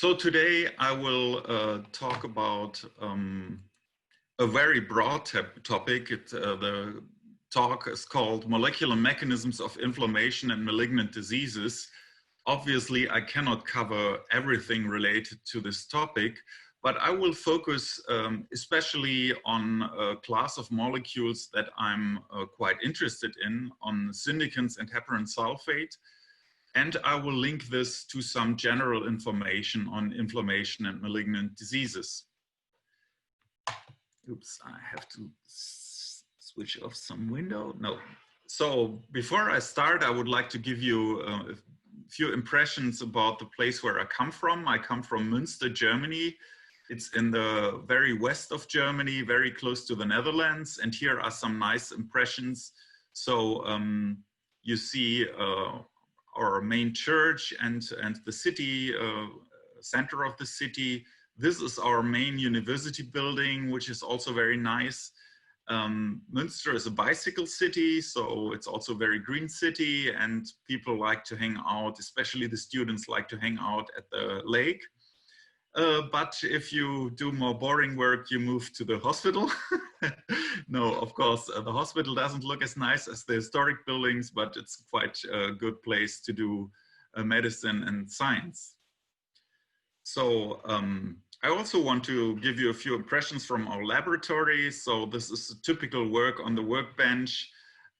So today I will talk about a very broad topic. The talk is called Molecular Mechanisms of Inflammation and Malignant Diseases. Obviously, I cannot cover everything related to this topic, but I will focus especially on a class of molecules that I'm quite interested in, on syndicants and heparin sulfate. And I will link this to some general information on inflammation and malignant diseases. Oops, I have to switch off some window. No. So before I start, I would like to give you a few impressions about the place where I come from. I come from Münster, Germany. It's in the very west of Germany, very close to the Netherlands. And here are some nice impressions. So you see our main church and the city, center of the city. This is our main university building, which is also very nice. Münster is a bicycle city, so it's also a very green city, and people like to hang out, especially the students like to hang out at the lake. But if you do more boring work, you move to the hospital. No, of course, the hospital doesn't look as nice as the historic buildings, but it's quite a good place to do medicine and science. So I also want to give you a few impressions from our laboratory. So this is a typical work on the workbench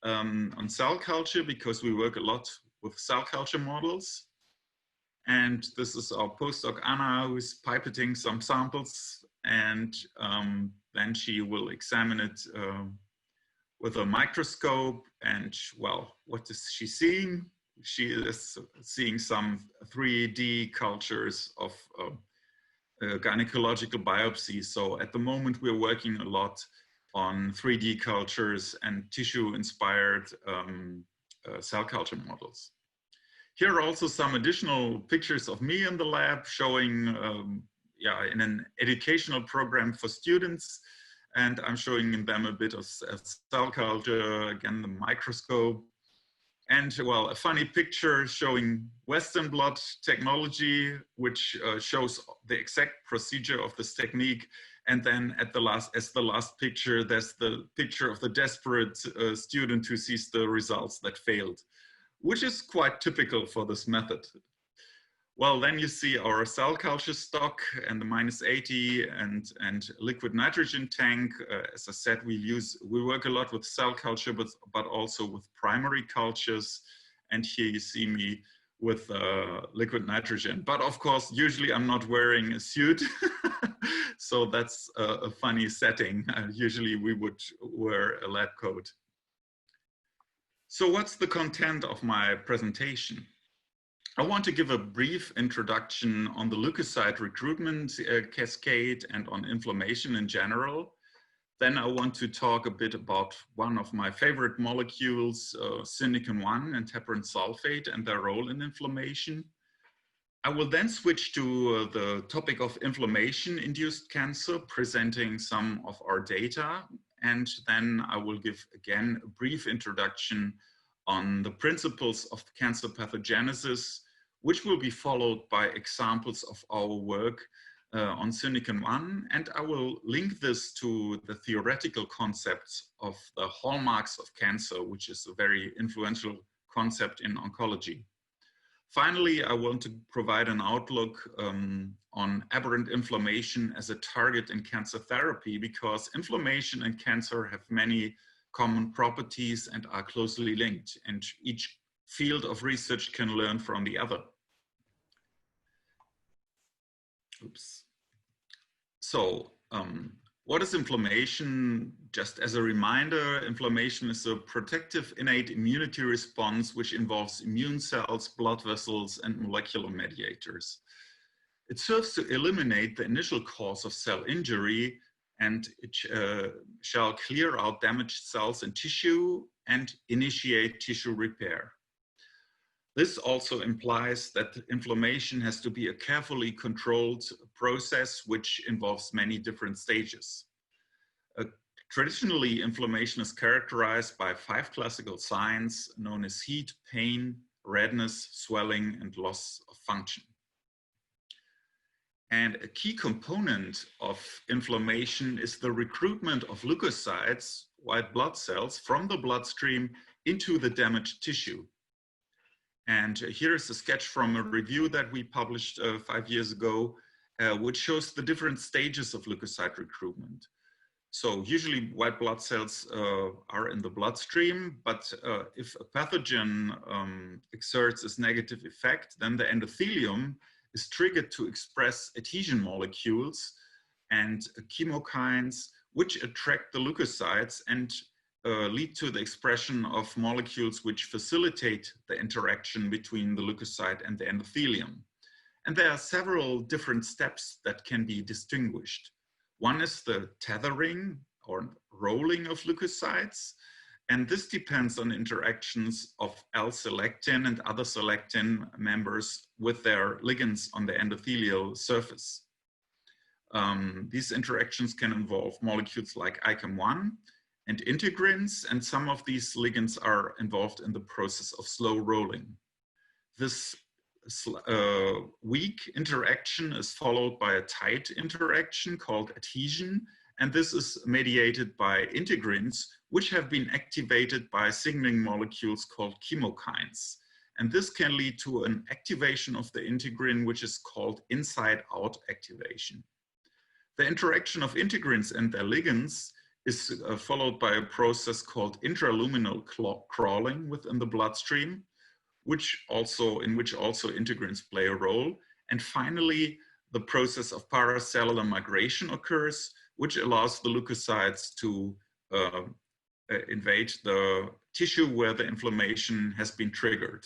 on cell culture, because we work a lot with cell culture models. And this is our postdoc Anna, who's pipetting some samples, and then she will examine it with a microscope. And well, what is she seeing? She is seeing some 3D cultures of gynecological biopsies. So at the moment, we're working a lot on 3D cultures and tissue-inspired cell culture models. Here are also some additional pictures of me in the lab showing, in an educational program for students. And I'm showing them a bit of cell culture, again, the microscope. And well, a funny picture showing Western blot technology, which shows the exact procedure of this technique. And then at the last picture, there's the picture of the desperate student who sees the results that failed, which is quite typical for this method. Well, then you see our cell culture stock and the -80 and liquid nitrogen tank. As I said, we work a lot with cell culture, but also with primary cultures. And here you see me with liquid nitrogen. But of course, usually I'm not wearing a suit. So that's a funny setting. Usually we would wear a lab coat. So what's the content of my presentation? I want to give a brief introduction on the leukocyte recruitment cascade and on inflammation in general. Then I want to talk a bit about one of my favorite molecules, syndicant 1 and heparin sulfate, and their role in inflammation. I will then switch to the topic of inflammation-induced cancer, presenting some of our data. And then I will give, again, a brief introduction on the principles of cancer pathogenesis, which will be followed by examples of our work on synakin 1, and I will link this to the theoretical concepts of the hallmarks of cancer, which is a very influential concept in oncology. Finally, I want to provide an outlook on aberrant inflammation as a target in cancer therapy, because inflammation and cancer have many common properties and are closely linked, and each field of research can learn from the other. Oops. So, what is inflammation? Just as a reminder, inflammation is a protective innate immunity response which involves immune cells, blood vessels, and molecular mediators. It serves to eliminate the initial cause of cell injury, and it shall clear out damaged cells and tissue and initiate tissue repair. This also implies that inflammation has to be a carefully controlled process which involves many different stages. Traditionally, inflammation is characterized by 5 classical signs known as heat, pain, redness, swelling, and loss of function. And a key component of inflammation is the recruitment of leukocytes, white blood cells, from the bloodstream into the damaged tissue. And here is a sketch from a review that we published 5 years ago, which shows the different stages of leukocyte recruitment. So usually white blood cells are in the bloodstream, but if a pathogen exerts its negative effect, then the endothelium is triggered to express adhesion molecules and chemokines, which attract the leukocytes and lead to the expression of molecules which facilitate the interaction between the leukocyte and the endothelium. And there are several different steps that can be distinguished. One is the tethering or rolling of leukocytes, and this depends on interactions of L-selectin and other selectin members with their ligands on the endothelial surface. These interactions can involve molecules like ICAM1 and integrins, and some of these ligands are involved in the process of slow rolling. This weak interaction is followed by a tight interaction called adhesion, and this is mediated by integrins, which have been activated by signaling molecules called chemokines. And this can lead to an activation of the integrin, which is called inside-out activation. The interaction of integrins and their ligands is followed by a process called intraluminal crawling within the bloodstream, in which also integrins play a role. And finally, the process of paracellular migration occurs, which allows the leukocytes to invade the tissue where the inflammation has been triggered.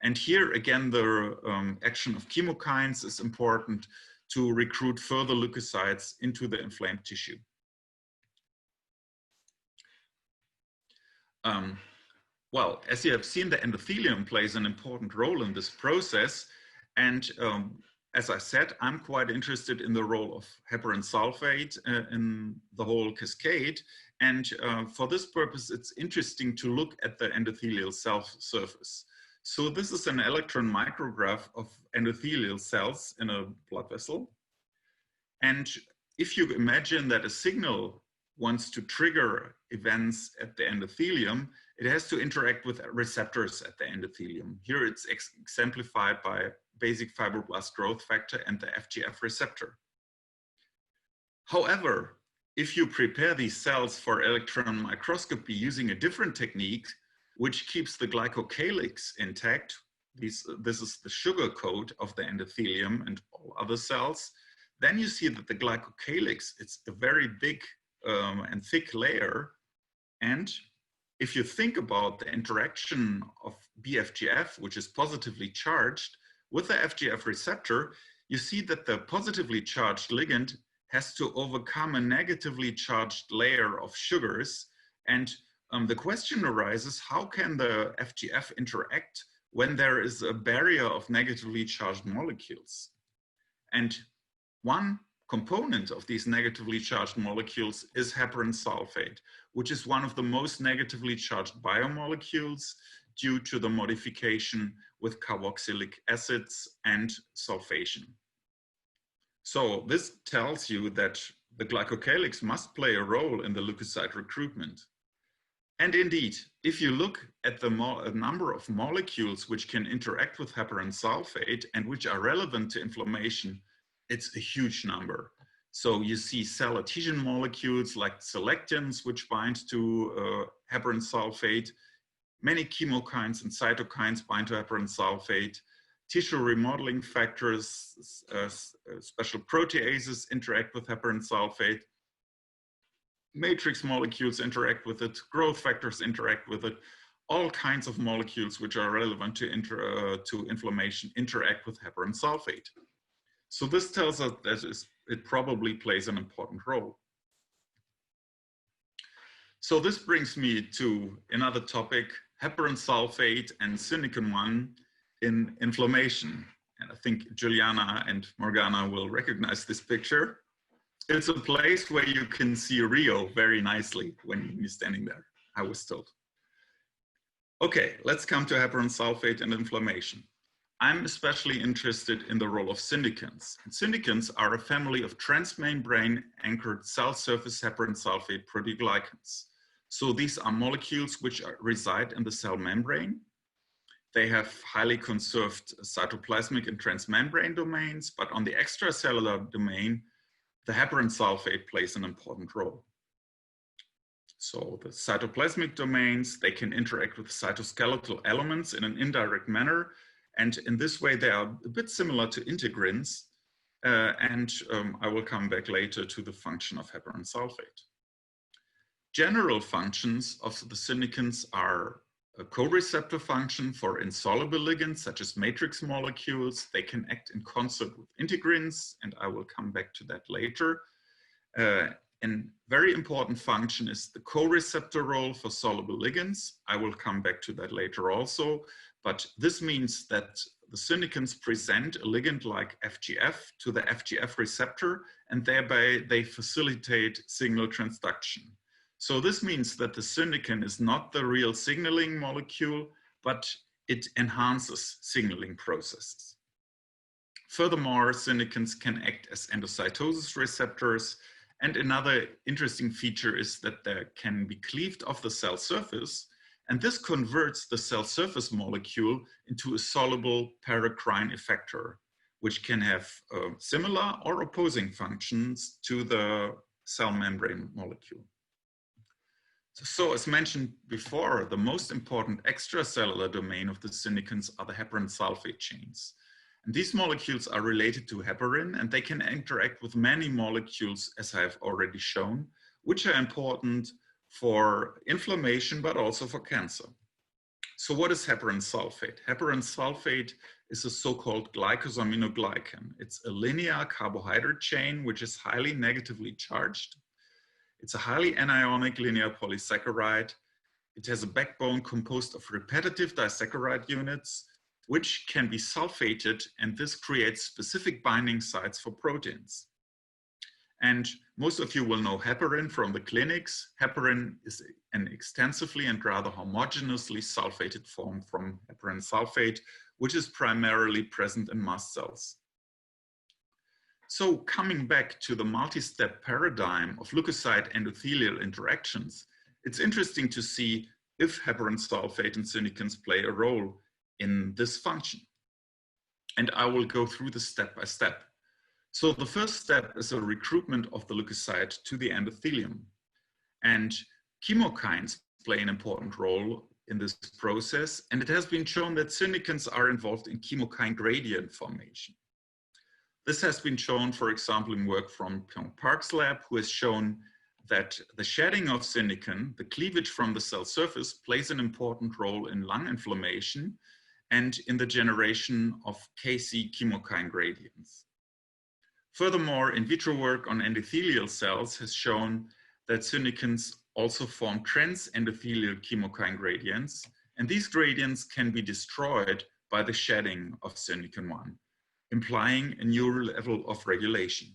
And here again, the action of chemokines is important to recruit further leukocytes into the inflamed tissue. Well, as you have seen, the endothelium plays an important role in this process. And as I said, I'm quite interested in the role of heparin sulfate in the whole cascade. And for this purpose, it's interesting to look at the endothelial cell surface. So this is an electron micrograph of endothelial cells in a blood vessel. And if you imagine that a signal wants to trigger events at the endothelium, it has to interact with receptors at the endothelium. Here it's exemplified by basic fibroblast growth factor and the FGF receptor. However, if you prepare these cells for electron microscopy using a different technique, which keeps the glycocalyx intact, this is the sugar coat of the endothelium and all other cells, then you see that the glycocalyx, it's a very big and thick layer. And if you think about the interaction of BFGF, which is positively charged, with the FGF receptor, you see that the positively charged ligand has to overcome a negatively charged layer of sugars. And the question arises, how can the FGF interact when there is a barrier of negatively charged molecules? And one component of these negatively charged molecules is heparin sulfate, which is one of the most negatively charged biomolecules due to the modification with carboxylic acids and sulfation. So this tells you that the glycocalyx must play a role in the leukocyte recruitment. And indeed, if you look at the number of molecules which can interact with heparin sulfate and which are relevant to inflammation, it's a huge number. So you see cell adhesion molecules like selectins, which bind to heparin sulfate. Many chemokines and cytokines bind to heparin sulfate. Tissue remodeling factors, special proteases interact with heparin sulfate. Matrix molecules interact with it. Growth factors interact with it. All kinds of molecules which are relevant to inflammation interact with heparin sulfate. So this tells us that it probably plays an important role. So this brings me to another topic, heparin sulfate and synakin-1 in inflammation. And I think Juliana and Morgana will recognize this picture. It's a place where you can see Rio very nicely when you're standing there, I was told. Okay, let's come to heparin sulfate and inflammation. I'm especially interested in the role of syndicants. And syndicants are a family of transmembrane anchored cell surface heparin sulfate proteoglycans. So these are molecules which reside in the cell membrane. They have highly conserved cytoplasmic and transmembrane domains, but on the extracellular domain, the heparin sulfate plays an important role. So the cytoplasmic domains, they can interact with cytoskeletal elements in an indirect manner. And in this way, they are a bit similar to integrins. I will come back later to the function of heparin sulfate. General functions of the syndicants are a co-receptor function for insoluble ligands, such as matrix molecules. They can act in concert with integrins, and I will come back to that later. A very important function is the co-receptor role for soluble ligands. I will come back to that later also, but this means that the syndicants present a ligand like FGF to the FGF receptor, and thereby they facilitate signal transduction. So this means that the syndicant is not the real signaling molecule, but it enhances signaling processes. Furthermore, syndicants can act as endocytosis receptors. And another interesting feature is that they can be cleaved off the cell surface. And this converts the cell surface molecule into a soluble paracrine effector, which can have similar or opposing functions to the cell membrane molecule. So as mentioned before, the most important extracellular domain of the syndicants are the heparin sulfate chains. And these molecules are related to heparin, and they can interact with many molecules, as I have already shown, which are important for inflammation, but also for cancer. So what is heparin sulfate? Heparin sulfate is a so-called glycosaminoglycan. It's a linear carbohydrate chain, which is highly negatively charged. It's a highly anionic linear polysaccharide. It has a backbone composed of repetitive disaccharide units, which can be sulfated, and this creates specific binding sites for proteins. And most of you will know heparin from the clinics. Heparin is an extensively and rather homogeneously sulfated form from heparin sulfate, which is primarily present in mast cells. So coming back to the multi-step paradigm of leukocyte endothelial interactions, it's interesting to see if heparin sulfate and syndicants play a role in this function. And I will go through this step by step. So the first step is a recruitment of the leukocyte to the endothelium. And chemokines play an important role in this process. And it has been shown that syndicants are involved in chemokine gradient formation. This has been shown, for example, in work from Pyong Park's lab, who has shown that the shedding of syndican, the cleavage from the cell surface, plays an important role in lung inflammation and in the generation of Kc chemokine gradients. Furthermore, in vitro work on endothelial cells has shown that syndicants also form transendothelial chemokine gradients, and these gradients can be destroyed by the shedding of syndican-1, implying a new level of regulation.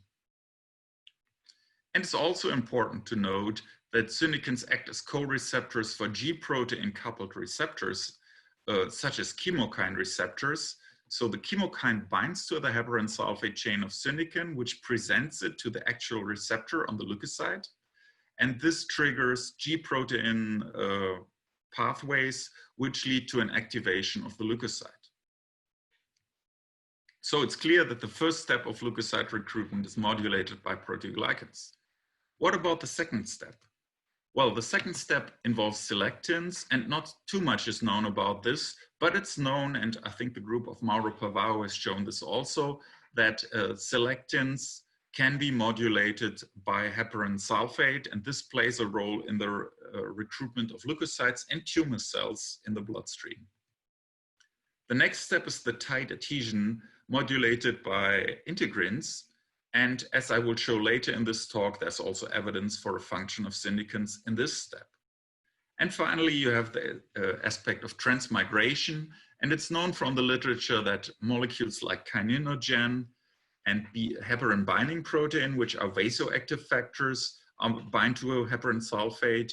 And it's also important to note that syndicants act as co-receptors for G protein coupled receptors, such as chemokine receptors, So the chemokine binds to the heparin sulfate chain of syndicin, which presents it to the actual receptor on the leukocyte. And this triggers G protein pathways, which lead to an activation of the leukocyte. So it's clear that the first step of leukocyte recruitment is modulated by proteoglycans. What about the second step? Well, the second step involves selectins, and not too much is known about this, but it's known, and I think the group of Mauro Pavao has shown this also, that selectins can be modulated by heparin sulfate, and this plays a role in the recruitment of leukocytes and tumor cells in the bloodstream. The next step is the tight adhesion modulated by integrins. And as I will show later in this talk, there's also evidence for a function of syndicins in this step. And finally, you have the aspect of transmigration. And it's known from the literature that molecules like kininogen and heparin binding protein, which are vasoactive factors, bind to a heparin sulfate.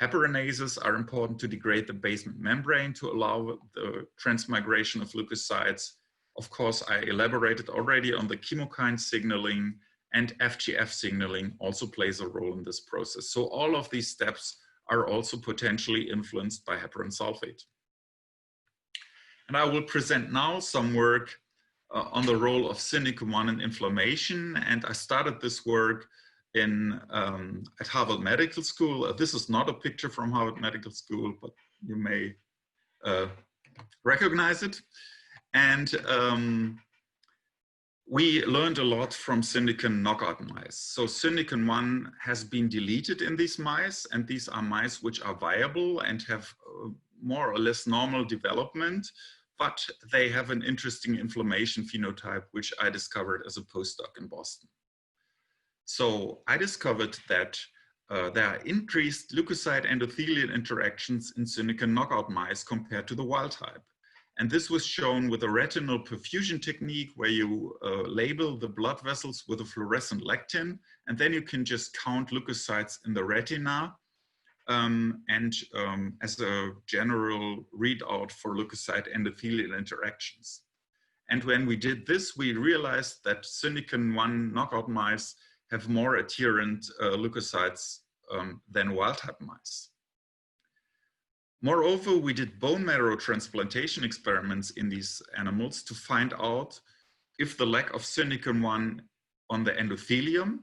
Heparinases are important to degrade the basement membrane to allow the transmigration of leukocytes. Of course, I elaborated already on the chemokine signaling, and FGF signaling also plays a role in this process. So all of these steps are also potentially influenced by heparin sulfate. And I will present now some work on the role of syndicin-1 in inflammation. And I started this work at Harvard Medical School. This is not a picture from Harvard Medical School, but you may recognize it. And we learned a lot from syndicin knockout mice. So syndicin-1 has been deleted in these mice, and these are mice which are viable and have more or less normal development, but they have an interesting inflammation phenotype, which I discovered as a postdoc in Boston. So I discovered that there are increased leukocyte endothelial interactions in syndicin knockout mice compared to the wild type. And this was shown with a retinal perfusion technique where you label the blood vessels with a fluorescent lectin, and then you can just count leukocytes in the retina as a general readout for leukocyte endothelial interactions. And when we did this, we realized that syndicin-1 knockout mice have more adherent leukocytes than wild-type mice. Moreover, we did bone marrow transplantation experiments in these animals to find out if the lack of syndicin-1 on the endothelium,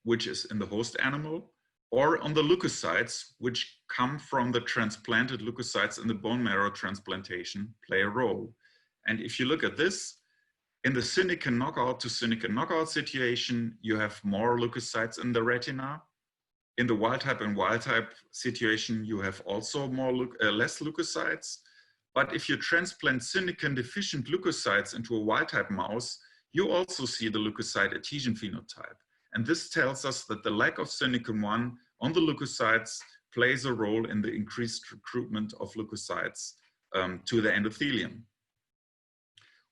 which is in the host animal, or on the leukocytes, which come from the transplanted leukocytes in the bone marrow transplantation, play a role. And if you look at this, in the syndicin knockout to syndicin knockout situation, you have more leukocytes in the retina. In the wild type and wild type situation, you have also less leukocytes. But if you transplant syndicin deficient leukocytes into a wild type mouse, you also see the leukocyte adhesion phenotype. And this tells us that the lack of syndicin-1 on the leukocytes plays a role in the increased recruitment of leukocytes to the endothelium.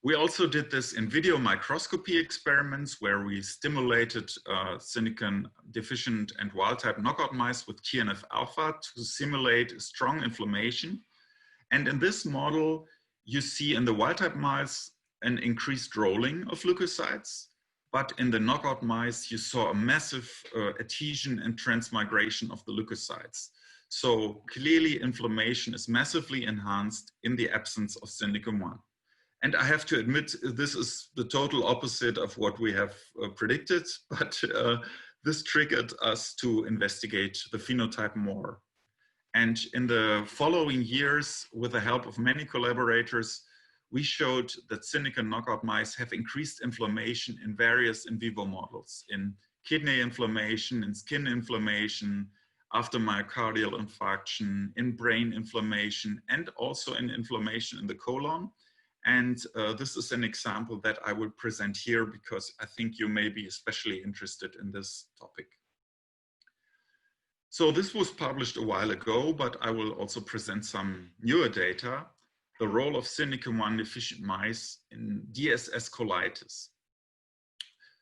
We also did this in video microscopy experiments where we stimulated syndicin deficient and wild type knockout mice with TNF alpha to simulate strong inflammation. And in this model, you see in the wild type mice an increased rolling of leukocytes, but in the knockout mice, you saw a massive adhesion and transmigration of the leukocytes. So clearly inflammation is massively enhanced in the absence of syndicin-1. And I have to admit, this is the total opposite of what we have predicted, but this triggered us to investigate the phenotype more. And in the following years, with the help of many collaborators, we showed that syndicin knockout mice have increased inflammation in various in vivo models, in kidney inflammation, in skin inflammation, after myocardial infarction, in brain inflammation, and also in inflammation in the colon. And this is an example that I will present here because I think you may be especially interested in this topic. So this was published a while ago, but I will also present some newer data, the role of syndicin-1 deficient mice in DSS colitis.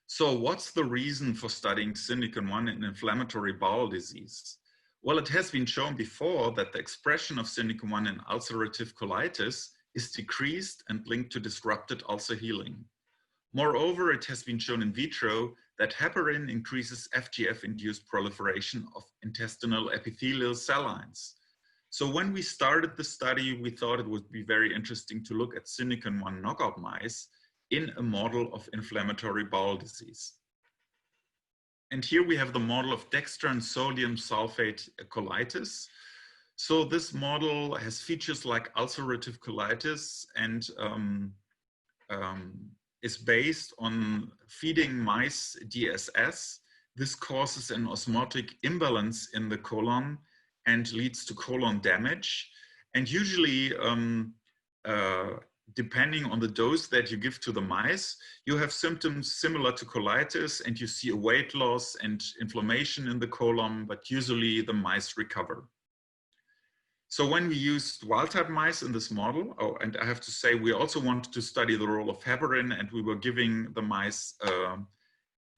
So what's the reason for studying syndicin-1 in inflammatory bowel disease? Well, it has been shown before that the expression of syndicin-1 in ulcerative colitis is decreased and linked to disrupted ulcer healing. Moreover, it has been shown in vitro that heparin increases FGF-induced proliferation of intestinal epithelial cell lines. So when we started the study, we thought it would be very interesting to look at Synakin-1 knockout mice in a model of inflammatory bowel disease. And here we have the model of dextran sodium sulfate colitis. So this model has features like ulcerative colitis and is based on feeding mice DSS. This causes an osmotic imbalance in the colon and leads to colon damage. And usually, depending on the dose that you give to the mice, you have symptoms similar to colitis and you see a weight loss and inflammation in the colon, but usually the mice recover. So when we used wild-type mice in this model, and I have to say, we also wanted to study the role of heparin, and we were giving the mice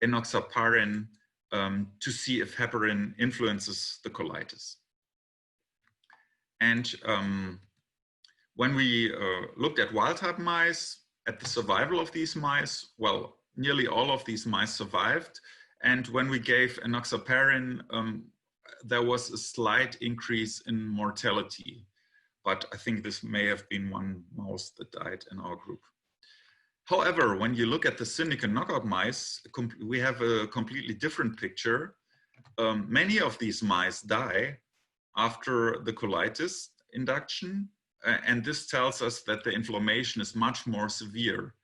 enoxaparin to see if heparin influences the colitis. And when we looked at wild-type mice, at the survival of these mice, well, nearly all of these mice survived. And when we gave enoxaparin, there was a slight increase in mortality, but I think this may have been one mouse that died in our group. However, when you look at the Synakin knockout mice, we have a completely different picture. Many of these mice die after the colitis induction, and this tells us that the inflammation is much more severe.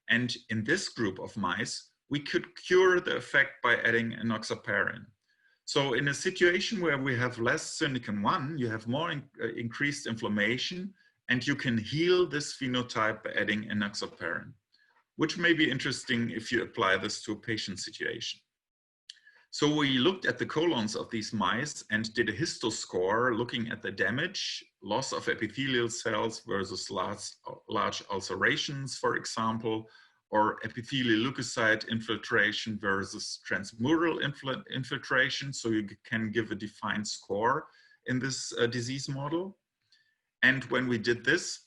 And in this group of mice, we could cure the effect by adding enoxaparin. So in a situation where we have less Synakin-1, you have more increased inflammation, and you can heal this phenotype by adding enoxaparin, which may be interesting if you apply this to a patient situation. So we looked at the colons of these mice and did a histoscore looking at the damage, loss of epithelial cells versus large ulcerations, for example, or epithelial leukocyte infiltration versus transmural infiltration. So you can give a defined score in this disease model. And when we did this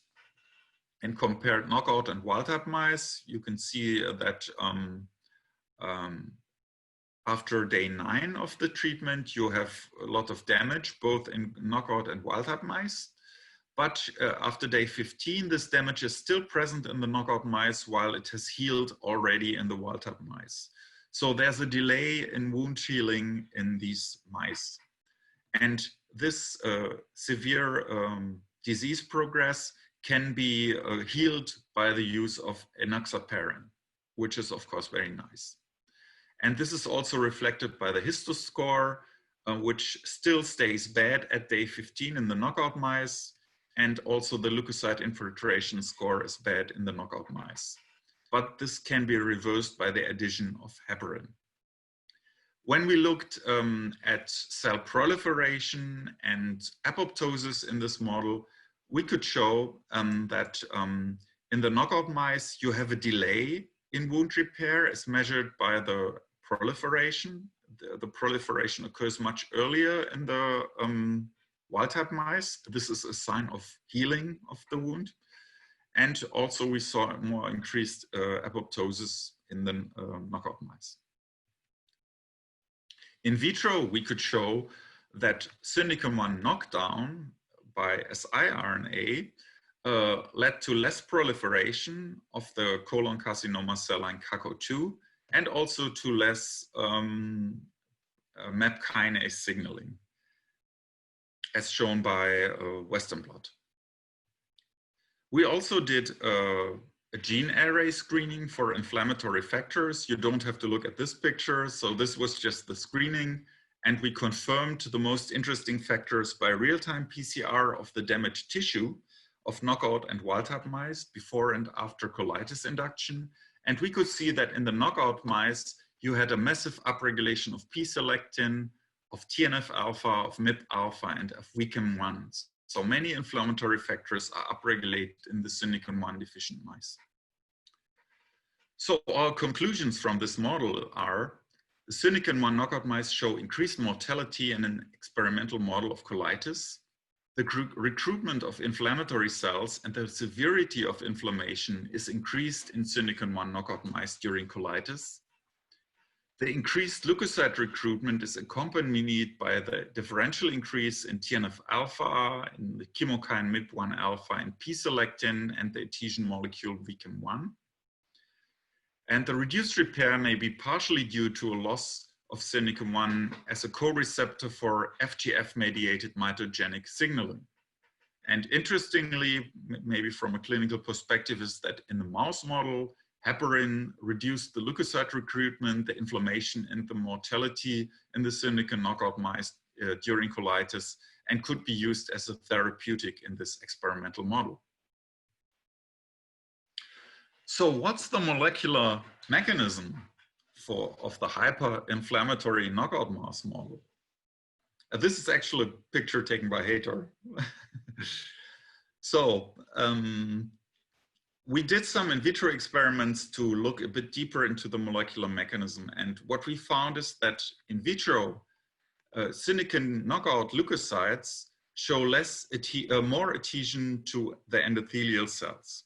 and compared knockout and wild-type mice, you can see that after day 9 of the treatment, you have a lot of damage, both in knockout and wild-type mice. But after day 15, this damage is still present in the knockout mice while it has healed already in the wild-type mice. So there's a delay in wound healing in these mice. And this severe disease progress can be healed by the use of enoxaparin, which is of course very nice. And this is also reflected by the histoscore, which still stays bad at day 15 in the knockout mice. And also the leukocyte infiltration score is bad in the knockout mice. But this can be reversed by the addition of heparin. When we looked at cell proliferation and apoptosis in this model, we could show that in the knockout mice, you have a delay in wound repair as measured by the proliferation. The proliferation occurs much earlier in the wild-type mice. This is a sign of healing of the wound. And also we saw more increased apoptosis in the knockout mice. In vitro, we could show that Synakin-1 knockdown by siRNA led to less proliferation of the colon carcinoma cell line CACO2 and also to less MAP kinase signaling, as shown by Western blot. We also did a gene array screening for inflammatory factors. You don't have to look at this picture. So this was just the screening, and we confirmed the most interesting factors by real-time PCR of the damaged tissue of knockout and wild-type mice before and after colitis induction. And we could see that in the knockout mice, you had a massive upregulation of P-selectin, of TNF-alpha, of MIP-alpha, and of WEAKM1. So many inflammatory factors are upregulated in the Synakin-1 deficient mice. So our conclusions from this model are the Synakin-1 knockout mice show increased mortality in an experimental model of colitis. the recruitment of inflammatory cells and the severity of inflammation is increased in Syndicon-1 knockout mice during colitis. The increased leukocyte recruitment is accompanied by the differential increase in TNF-alpha, in the chemokine MIP-1-alpha, and P-selectin, and the adhesion molecule VCAM1. And the reduced repair may be partially due to a loss of Syndicon-1 as a co-receptor for FGF-mediated mitogenic signaling. And interestingly, maybe from a clinical perspective, is that in the mouse model, heparin reduced the leukocyte recruitment, the inflammation, and the mortality in the Syndicon knockout mice during colitis, and could be used as a therapeutic in this experimental model. So what's the molecular mechanism of the hyperinflammatory knockout mouse model? This is actually a picture taken by Hater. So we did some in vitro experiments to look a bit deeper into the molecular mechanism. And what we found is that in vitro, Syndicon knockout leukocytes show more adhesion to the endothelial cells.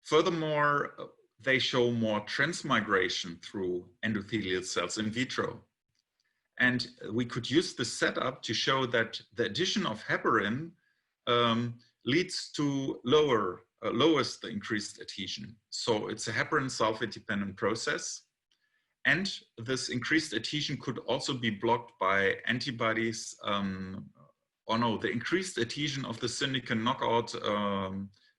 Furthermore, they show more transmigration through endothelial cells in vitro. And we could use this setup to show that the addition of heparin leads to lowers the increased adhesion. So it's a heparin sulfate dependent process. And this increased adhesion could also be blocked by antibodies. The increased adhesion of the Syndicon knockout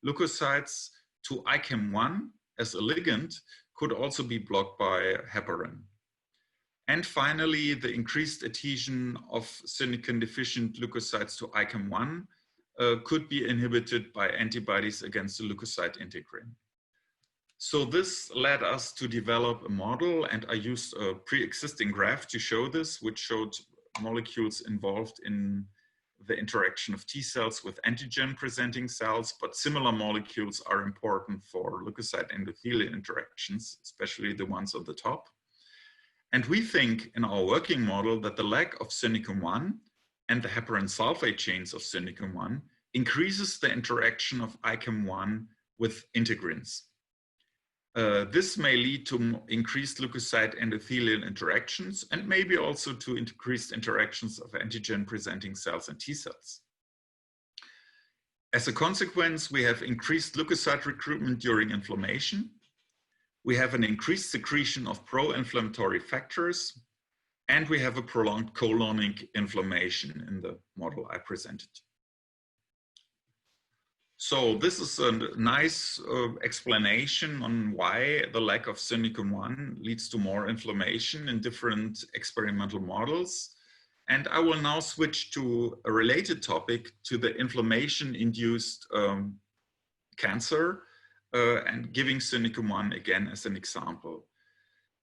leukocytes to ICAM1 as a ligand could also be blocked by heparin. And finally, the increased adhesion of Syndicon deficient leukocytes to ICAM1 could be inhibited by antibodies against the leukocyte integrin. So this led us to develop a model, and I used a pre-existing graph to show this, which showed molecules involved in the interaction of T cells with antigen-presenting cells, but similar molecules are important for leukocyte endothelial interactions, especially the ones on the top. And we think in our working model that the lack of Syndicon-1 and the heparin sulfate chains of Syndicon-1 increases the interaction of ICAM1 with integrins. This may lead to increased leukocyte endothelial interactions and maybe also to increased interactions of antigen-presenting cells and T cells. As a consequence, we have increased leukocyte recruitment during inflammation. We have an increased secretion of pro-inflammatory factors, and we have a prolonged colonic inflammation in the model I presented. So this is a nice explanation on why the lack of Syndicon-1 leads to more inflammation in different experimental models. And I will now switch to a related topic, to the inflammation-induced cancer, and giving Syndicon-1 again as an example.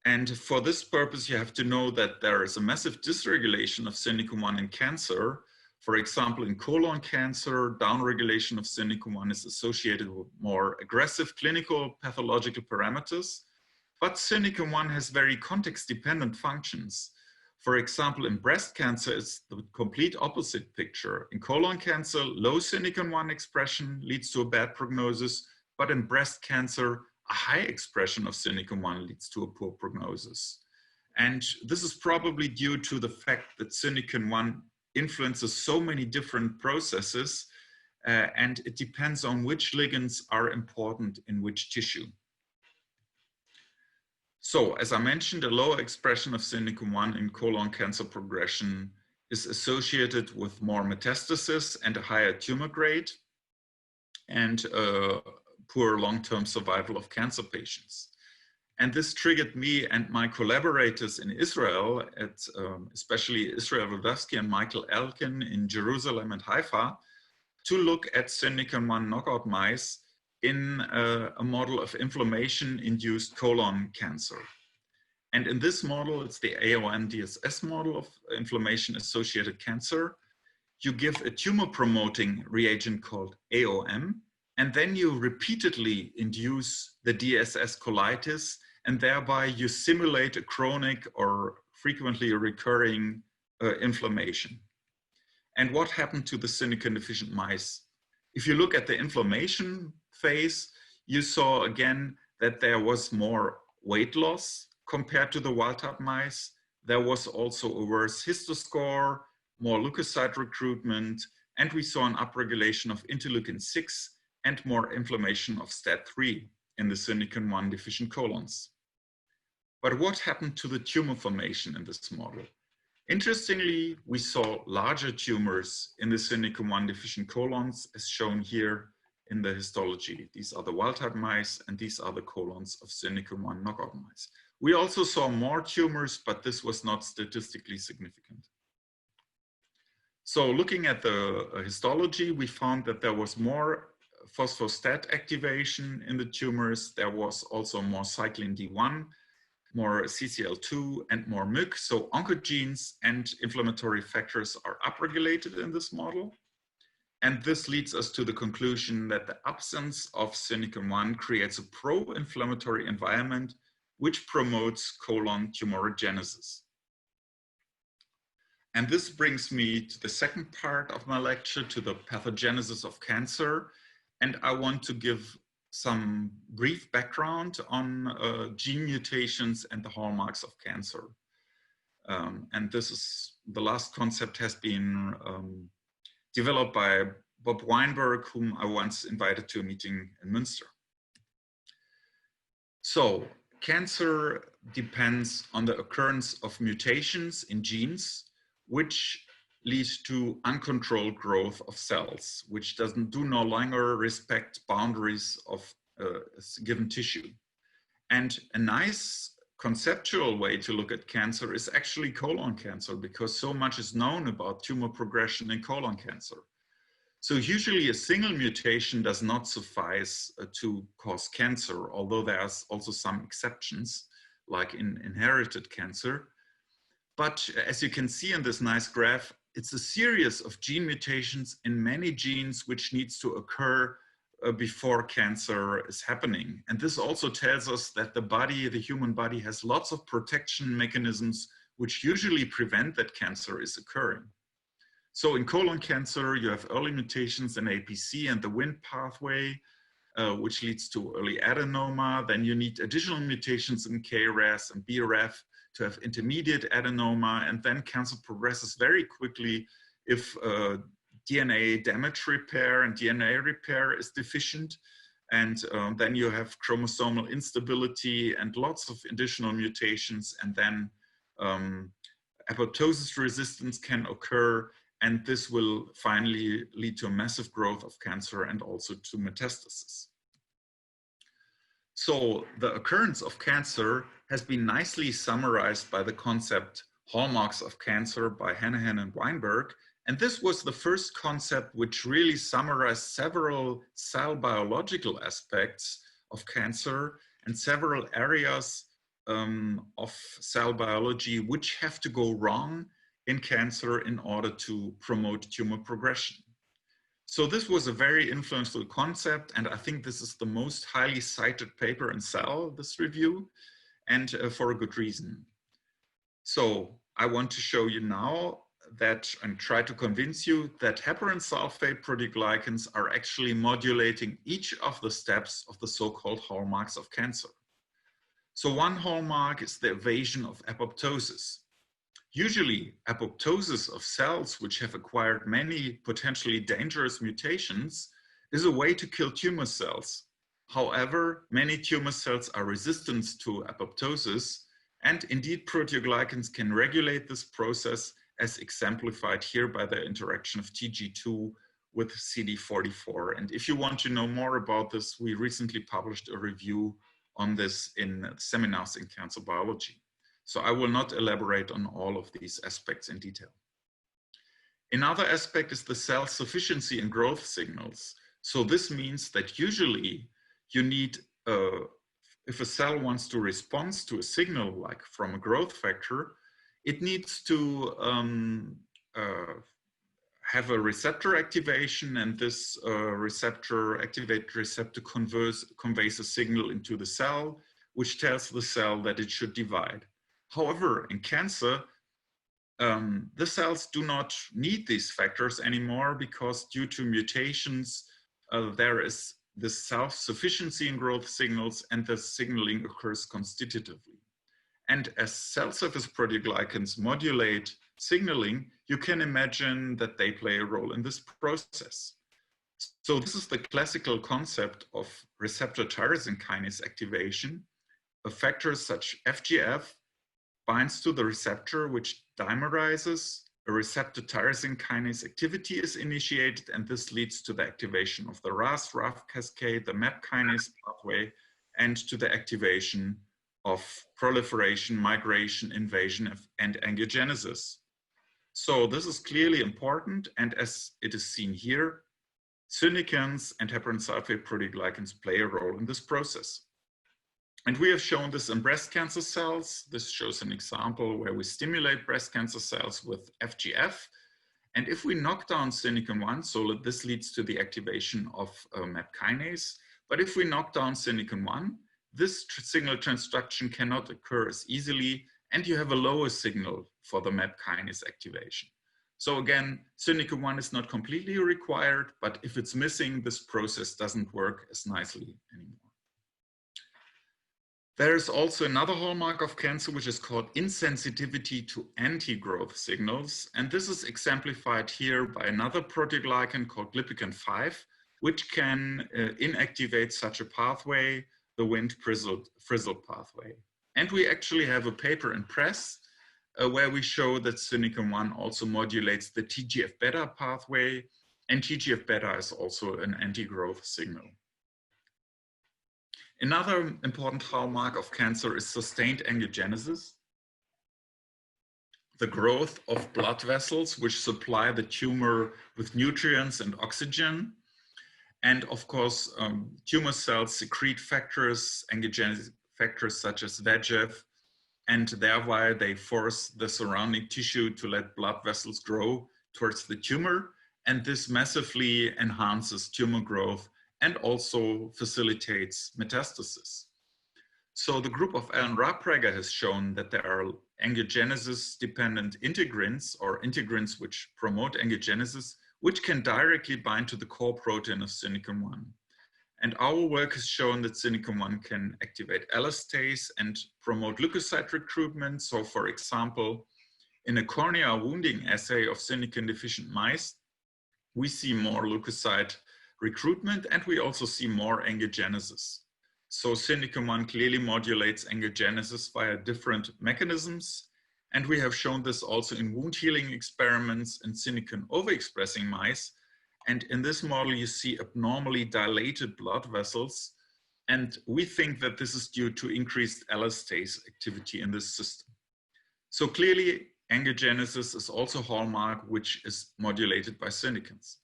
And for this purpose, you have to know that there is a massive dysregulation of Syndicon-1 in cancer. For example, in colon cancer, downregulation of Syndicon-1 is associated with more aggressive clinical pathological parameters, but Syndicon-1 has very context-dependent functions. For example, in breast cancer, it's the complete opposite picture. In colon cancer, low Syndicon-1 expression leads to a bad prognosis, but in breast cancer, a high expression of Syndicon-1 leads to a poor prognosis. And this is probably due to the fact that Syndicon-1 influences so many different processes, and it depends on which ligands are important in which tissue. So, as I mentioned, a lower expression of Syndicon-1 in colon cancer progression is associated with more metastasis and a higher tumor grade, and poor long-term survival of cancer patients. And this triggered me and my collaborators in Israel, especially Israel Wodowski and Michael Elkin in Jerusalem and Haifa, to look at Syndicon-1 knockout mice in a model of inflammation-induced colon cancer. And in this model, it's the AOM-DSS model of inflammation-associated cancer. You give a tumor-promoting reagent called AOM, and then you repeatedly induce the DSS colitis, and thereby you simulate a chronic or frequently recurring inflammation. And what happened to the synuclein deficient mice? If you look at the inflammation phase, you saw again that there was more weight loss compared to the wild-type mice. There was also a worse histoscore, more leukocyte recruitment, and we saw an upregulation of interleukin-6 and more inflammation of STAT3 in the synuclein-1 deficient colons. But what happened to the tumor formation in this model? Interestingly, we saw larger tumors in the synuclein-1 deficient colons, as shown here in the histology. These are the wild-type mice, and these are the colons of synuclein-1 knockout mice. We also saw more tumors, but this was not statistically significant. So looking at the histology, we found that there was more phosphostat activation in the tumors. There was also more cyclin D1, more CCL2, and more MYC. So oncogenes and inflammatory factors are upregulated in this model. And this leads us to the conclusion that the absence of synuclein-1 creates a pro-inflammatory environment which promotes colon tumorigenesis. And this brings me to the second part of my lecture, to the pathogenesis of cancer. And I want to give some brief background on gene mutations and the hallmarks of cancer. And this is, the last concept has been developed by Bob Weinberg, whom I once invited to a meeting in Münster. So cancer depends on the occurrence of mutations in genes, which lead to uncontrolled growth of cells, which do no longer respect boundaries of a given tissue. And a nice conceptual way to look at cancer is actually colon cancer, because so much is known about tumor progression in colon cancer. So usually a single mutation does not suffice to cause cancer, although there's also some exceptions, like in inherited cancer. But as you can see in this nice graph, it's a series of gene mutations in many genes which needs to occur before cancer is happening. And this also tells us that the body, the human body, has lots of protection mechanisms which usually prevent that cancer is occurring. So in colon cancer, you have early mutations in APC and the Wnt pathway, which leads to early adenoma. Then you need additional mutations in KRAS and BRAF to have intermediate adenoma, and then cancer progresses very quickly if DNA damage repair and DNA repair is deficient. And then you have chromosomal instability and lots of additional mutations, and then apoptosis resistance can occur, and this will finally lead to a massive growth of cancer and also to metastasis. So the occurrence of cancer has been nicely summarized by the concept Hallmarks of Cancer by Hanahan and Weinberg. And this was the first concept which really summarized several cell biological aspects of cancer and several areas of cell biology which have to go wrong in cancer in order to promote tumor progression. So this was a very influential concept, and I think this is the most highly cited paper in Cell, this review, and for a good reason. So I want to show you now that, and try to convince you that heparin sulfate proteoglycans are actually modulating each of the steps of the so-called hallmarks of cancer. So one hallmark is the evasion of apoptosis. Usually, apoptosis of cells which have acquired many potentially dangerous mutations is a way to kill tumor cells. However, many tumor cells are resistant to apoptosis, and indeed proteoglycans can regulate this process, as exemplified here by the interaction of TG2 with CD44. And if you want to know more about this, we recently published a review on this in Seminars in Cancer Biology. So I will not elaborate on all of these aspects in detail. Another aspect is the self-sufficiency in growth signals. So this means that usually you need, if a cell wants to respond to a signal like from a growth factor, it needs to have a receptor activation, and this activated receptor conveys a signal into the cell, which tells the cell that it should divide. However, in cancer, the cells do not need these factors anymore because due to mutations, there is this self-sufficiency in growth signals and the signaling occurs constitutively. And as cell surface proteoglycans modulate signaling, you can imagine that they play a role in this process. So this is the classical concept of receptor tyrosine kinase activation. A factor such FGF binds to the receptor, which dimerizes. A receptor tyrosine kinase activity is initiated, and this leads to the activation of the RAS-RAF cascade, the MAP kinase pathway, and to the activation of proliferation, migration, invasion, and angiogenesis. So this is clearly important, and as it is seen here, synicans and heparin sulfate proteoglycans play a role in this process. And we have shown this in breast cancer cells. This shows an example where we stimulate breast cancer cells with FGF. And if we knock down synakin-1, so this leads to the activation of MAP kinase. But if we knock down synakin-1, this signal transduction cannot occur as easily, and you have a lower signal for the MAP kinase activation. So again, synakin-1 is not completely required, but if it's missing, this process doesn't work as nicely anymore. There is also another hallmark of cancer, which is called insensitivity to anti-growth signals. And this is exemplified here by another proteoglycan called glypican-5, which can inactivate such a pathway, the Wind-Frizzle pathway. And we actually have a paper in press where we show that synakin-1 also modulates the TGF-beta pathway, and TGF-beta is also an anti-growth signal. Another important hallmark of cancer is sustained angiogenesis, the growth of blood vessels which supply the tumor with nutrients and oxygen. And of course, tumor cells secrete factors, angiogenesis factors such as VEGF, and thereby they force the surrounding tissue to let blood vessels grow towards the tumor. And this massively enhances tumor growth and also facilitates metastasis. So the group of Alan Rapreger has shown that there are angiogenesis-dependent integrins, or integrins which promote angiogenesis, which can directly bind to the core protein of synakin-1. And our work has shown that synakin-1 can activate elastase and promote leukocyte recruitment. So for example, in a cornea wounding assay of synakin-deficient mice, we see more leukocyte recruitment, and we also see more angiogenesis. So synakin-1 clearly modulates angiogenesis via different mechanisms, and we have shown this also in wound healing experiments in synakin overexpressing mice. And in this model, you see abnormally dilated blood vessels, and we think that this is due to increased elastase activity in this system. So clearly, angiogenesis is also a hallmark which is modulated by synakins.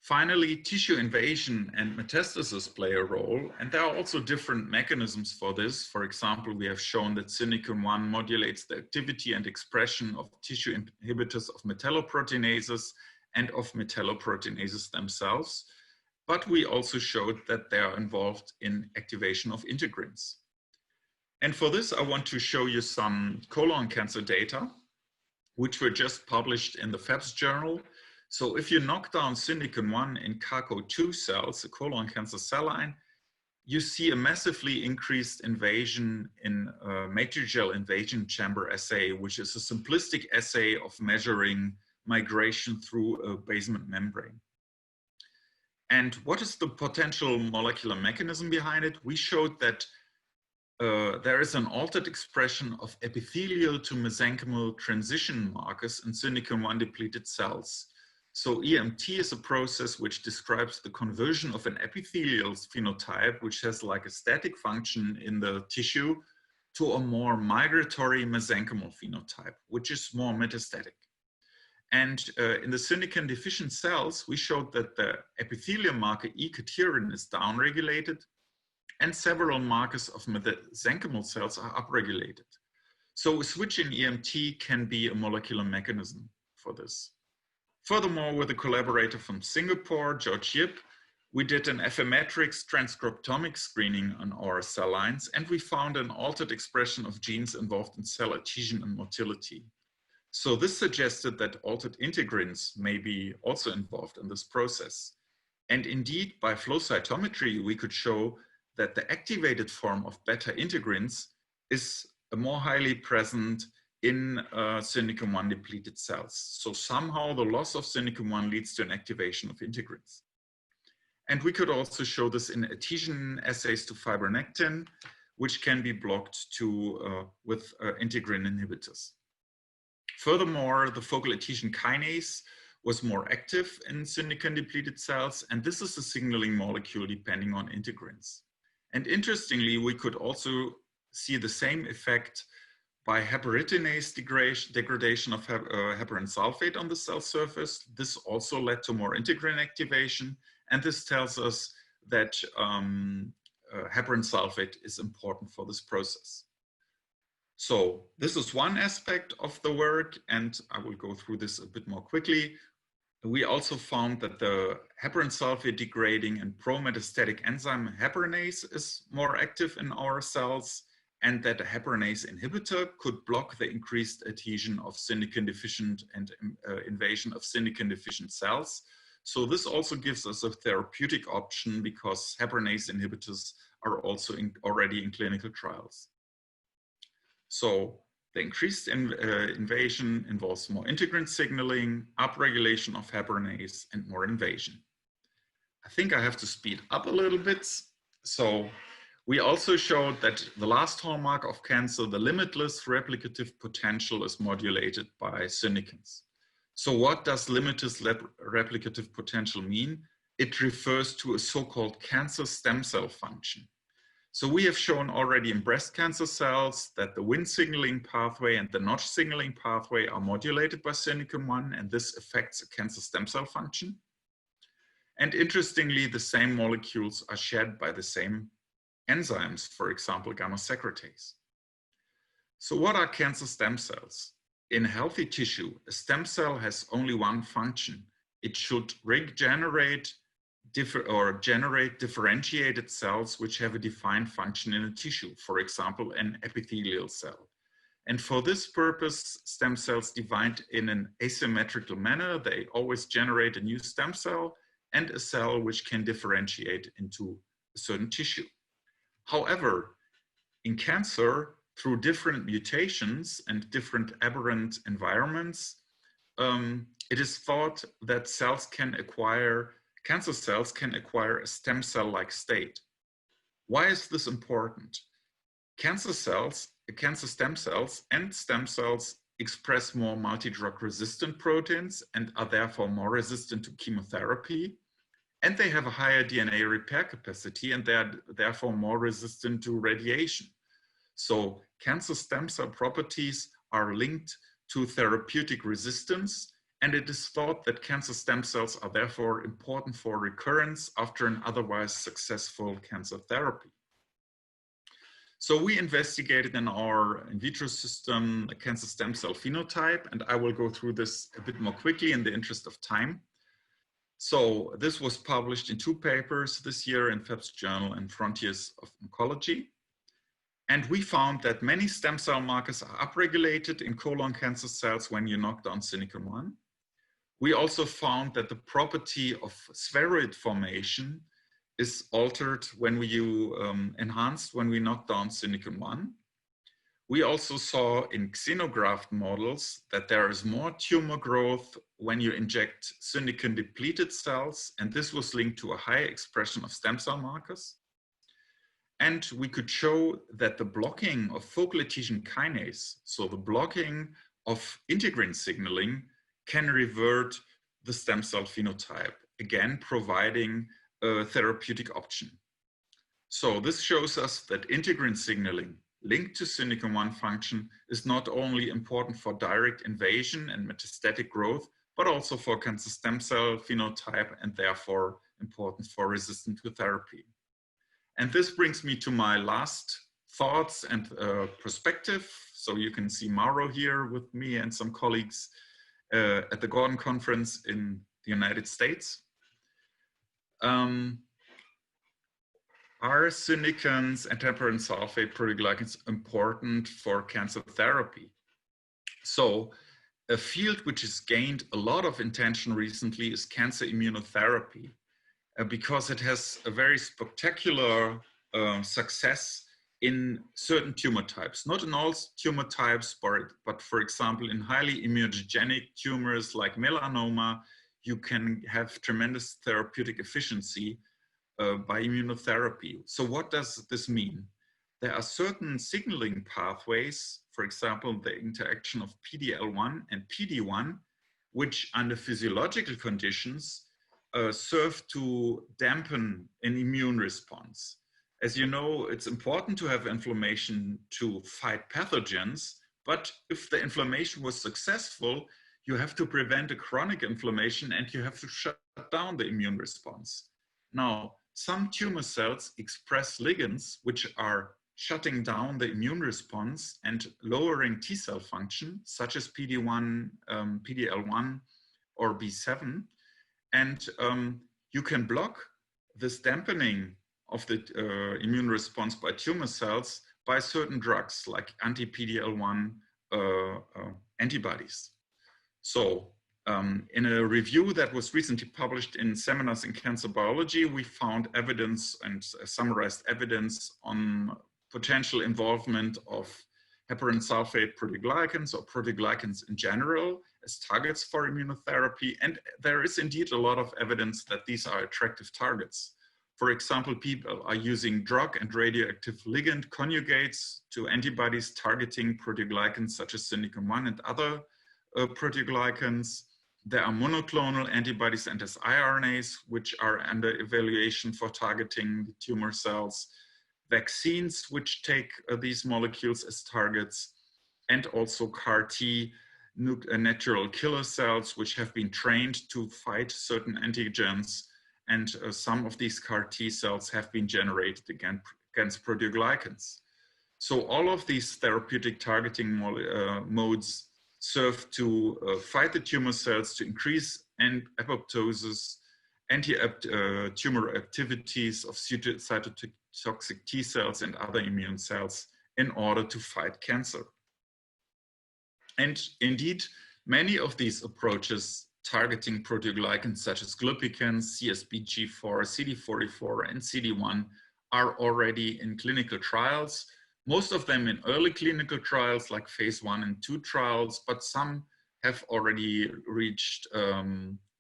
Finally, tissue invasion and metastasis play a role, and there are also different mechanisms for this. For example, we have shown that synakin-1 modulates the activity and expression of tissue inhibitors of metalloproteinases and of metalloproteinases themselves, but we also showed that they are involved in activation of integrins. And for this, I want to show you some colon cancer data, which were just published in the FABS journal. So if you knock down synakin-1 in CARCO2 cells, a colon cancer cell line, you see a massively increased invasion in matrigel invasion chamber assay, which is a simplistic assay of measuring migration through a basement membrane. And what is the potential molecular mechanism behind it? We showed that there is an altered expression of epithelial to mesenchymal transition markers in synakin-1 depleted cells. So EMT is a process which describes the conversion of an epithelial phenotype, which has like a static function in the tissue, to a more migratory mesenchymal phenotype, which is more metastatic. And in the synakin deficient cells, we showed that the epithelial marker E-cadherin is downregulated, and several markers of mesenchymal cells are upregulated. So a switch in EMT can be a molecular mechanism for this. Furthermore, with a collaborator from Singapore, George Yip, we did an Affymetrix transcriptomic screening on our cell lines, and we found an altered expression of genes involved in cell adhesion and motility. So this suggested that altered integrins may be also involved in this process. And indeed, by flow cytometry, we could show that the activated form of beta integrins is more highly present in syndicum-1 depleted cells. So somehow the loss of syndicum-1 leads to an activation of integrins. And we could also show this in adhesion assays to fibronectin, which can be blocked with integrin inhibitors. Furthermore, the focal adhesion kinase was more active in syndicum-depleted cells, and this is a signaling molecule depending on integrins. And interestingly, we could also see the same effect by heparinase degradation of heparin sulfate on the cell surface. This also led to more integrin activation, and this tells us that heparin sulfate is important for this process. So this is one aspect of the work, and I will go through this a bit more quickly. We also found that the heparin sulfate degrading and pro-metastatic enzyme heparinase is more active in our cells, and that a heparinase inhibitor could block the increased adhesion of syndicum deficient and invasion of syndicum deficient cells. So this also gives us a therapeutic option because heparinase inhibitors are also already in clinical trials. So the increased invasion involves more integrin signaling, upregulation of heparinase, and more invasion. I think I have to speed up a little bit. So we also showed that the last hallmark of cancer, the limitless replicative potential, is modulated by syndicins. So what does limitless replicative potential mean? It refers to a so-called cancer stem cell function. So we have shown already in breast cancer cells that the Wnt signaling pathway and the Notch signaling pathway are modulated by syndicum-1, and this affects a cancer stem cell function. And interestingly, the same molecules are shared by the same enzymes, for example, gamma secretase. So what are cancer stem cells? In healthy tissue, a stem cell has only one function. It should regenerate or generate differentiated cells which have a defined function in a tissue, for example, an epithelial cell. And for this purpose, stem cells divide in an asymmetrical manner. They always generate a new stem cell and a cell which can differentiate into a certain tissue. However, in cancer, through different mutations and different aberrant environments, it is thought that cancer cells can acquire a stem cell-like state. Why is this important? Cancer stem cells and stem cells express more multi-drug resistant proteins and are therefore more resistant to chemotherapy. And they have a higher DNA repair capacity, and they are therefore more resistant to radiation. So cancer stem cell properties are linked to therapeutic resistance, and it is thought that cancer stem cells are therefore important for recurrence after an otherwise successful cancer therapy. So we investigated in our in vitro system a cancer stem cell phenotype, and I will go through this a bit more quickly in the interest of time. So this was published in 2 papers this year in Feb's Journal and Frontiers of Oncology. And we found that many stem cell markers are upregulated in colon cancer cells when you knock down syndicum-1. We also found that the property of spheroid formation is altered when enhanced when we knock down syndicum-1. We also saw in xenograft models that there is more tumor growth when you inject syndicum depleted cells, and this was linked to a high expression of stem cell markers. And we could show that the blocking of focal adhesion kinase, so the blocking of integrin signaling, can revert the stem cell phenotype, again providing a therapeutic option. So this shows us that integrin signaling linked to syndicum-1 function is not only important for direct invasion and metastatic growth, but also for cancer stem cell phenotype and therefore important for resistance to therapy. And this brings me to my last thoughts and perspective. So you can see Mauro here with me and some colleagues at the Gordon Conference in the United States. Are syndicins and heparin sulfate proteoglycans important for cancer therapy? So a field which has gained a lot of attention recently is cancer immunotherapy, because it has a very spectacular success in certain tumor types. Not in all tumor types, but for example, in highly immunogenic tumors like melanoma, you can have tremendous therapeutic efficiency by immunotherapy. So what does this mean? There are certain signaling pathways, for example, the interaction of PD-L1 and PD-1, which under physiological conditions serve to dampen an immune response. As you know, it's important to have inflammation to fight pathogens, but if the inflammation was successful, you have to prevent a chronic inflammation and you have to shut down the immune response. Now, some tumor cells express ligands which are shutting down the immune response and lowering T cell function, such as PD-1, PD-L1, or B7. And you can block this dampening of the immune response by tumor cells by certain drugs like anti-PD-L1 antibodies. So in a review that was recently published in Seminars in Cancer Biology, we found evidence and summarized evidence on potential involvement of heparin sulfate proteoglycans or proteoglycans in general as targets for immunotherapy. And there is indeed a lot of evidence that these are attractive targets. For example, people are using drug and radioactive ligand conjugates to antibodies targeting proteoglycans such as synaffix1 and other proteoglycans. There are monoclonal antibodies and siRNAs, which are under evaluation for targeting the tumor cells. Vaccines, which take these molecules as targets, and also CAR-T, natural killer cells, which have been trained to fight certain antigens. And some of these CAR-T cells have been generated against proteoglycans. So all of these therapeutic targeting modes serve to fight the tumor cells, to increase apoptosis, anti-tumor activities of cytotoxic T cells and other immune cells in order to fight cancer. And indeed, many of these approaches targeting proteoglycans such as glycans, CSBG4, CD44, and CD1 are already in clinical trials. Most of them in early clinical trials like phase 1 and 2 trials, but some have already reached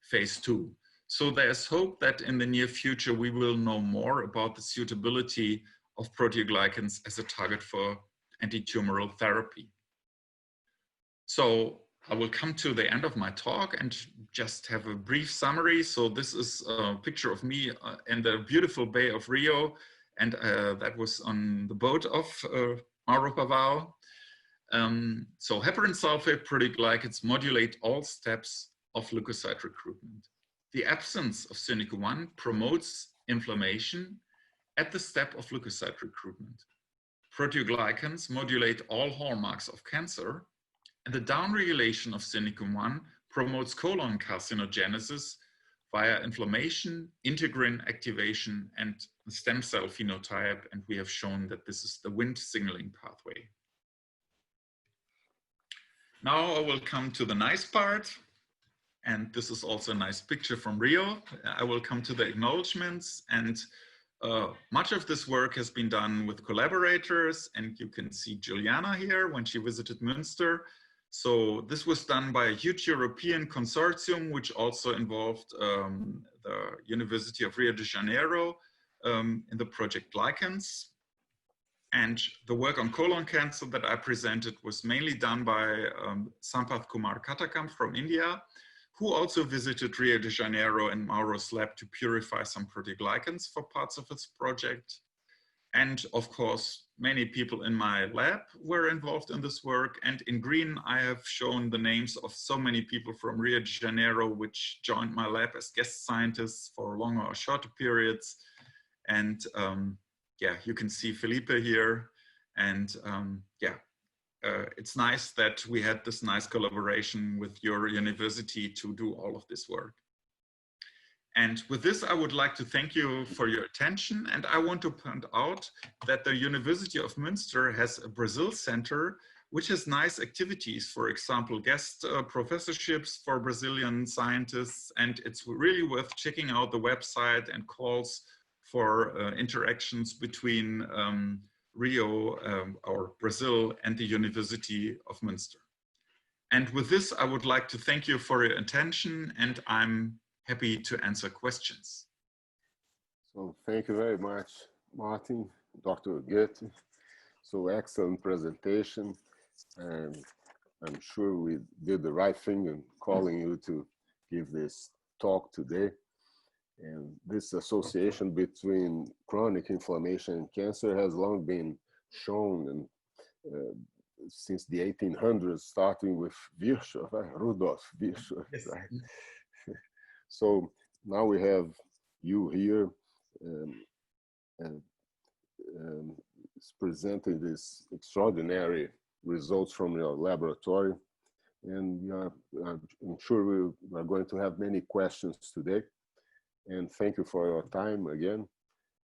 phase 2. So there's hope that in the near future, we will know more about the suitability of proteoglycans as a target for anti-tumoral therapy. So I will come to the end of my talk and just have a brief summary. So this is a picture of me in the beautiful Bay of Rio, and that was on the boat of Mauro Pavao. So heparin sulfate proteoglycans modulate all steps of leukocyte recruitment. The absence of synaffix1 promotes inflammation at the step of leukocyte recruitment. Proteoglycans modulate all hallmarks of cancer, and the downregulation of synaffix1 promotes colon carcinogenesis via inflammation, integrin activation, and stem cell phenotype. And we have shown that this is the Wnt signaling pathway. Now I will come to the nice part. And this is also a nice picture from Rio. I will come to the acknowledgements, and much of this work has been done with collaborators, and you can see Juliana here when she visited Münster. So this was done by a huge European consortium, which also involved the University of Rio de Janeiro in the project Glycans. And the work on colon cancer that I presented was mainly done by Sampath Kumar Katakam from India, who also visited Rio de Janeiro and Mauro's lab to purify some proteoglycans for parts of its project. And of course, many people in my lab were involved in this work. And in green, I have shown the names of so many people from Rio de Janeiro, which joined my lab as guest scientists for longer or shorter periods. And yeah, you can see Felipe here. And it's nice that we had this nice collaboration with your university to do all of this work. And with this, I would like to thank you for your attention. And I want to point out that the University of Münster has a Brazil Center which has nice activities, for example, guest professorships for Brazilian scientists, and it's really worth checking out the website and calls for interactions between Rio or Brazil and the University of Münster. And with this, I would like to thank you for your attention, and I'm happy to answer questions. So thank you very much, Martin, Dr. Götte. So excellent presentation, and I'm sure we did the right thing in calling you to give this talk today. And this association between chronic inflammation and cancer has long been shown, and since the 1800s, starting with Virchow, Rudolf Virchow, yes. Right? So now we have you here presenting these extraordinary results from your laboratory, and I'm sure we are going to have many questions today. And thank you for your time again.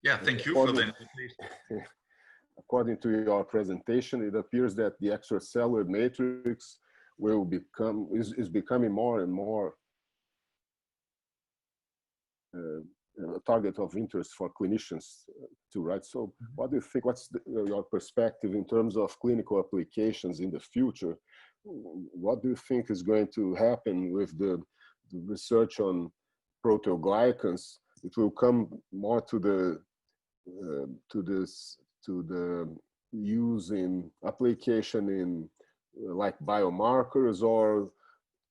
Yeah, thank you for the invitation. According to your presentation, it appears that the extracellular matrix will is becoming more and more a target of interest for clinicians too, right? So what do you think, what's your perspective in terms of clinical applications in the future? What do you think is going to happen with the research on proteoglycans? It will come more to the use in application in like biomarkers, or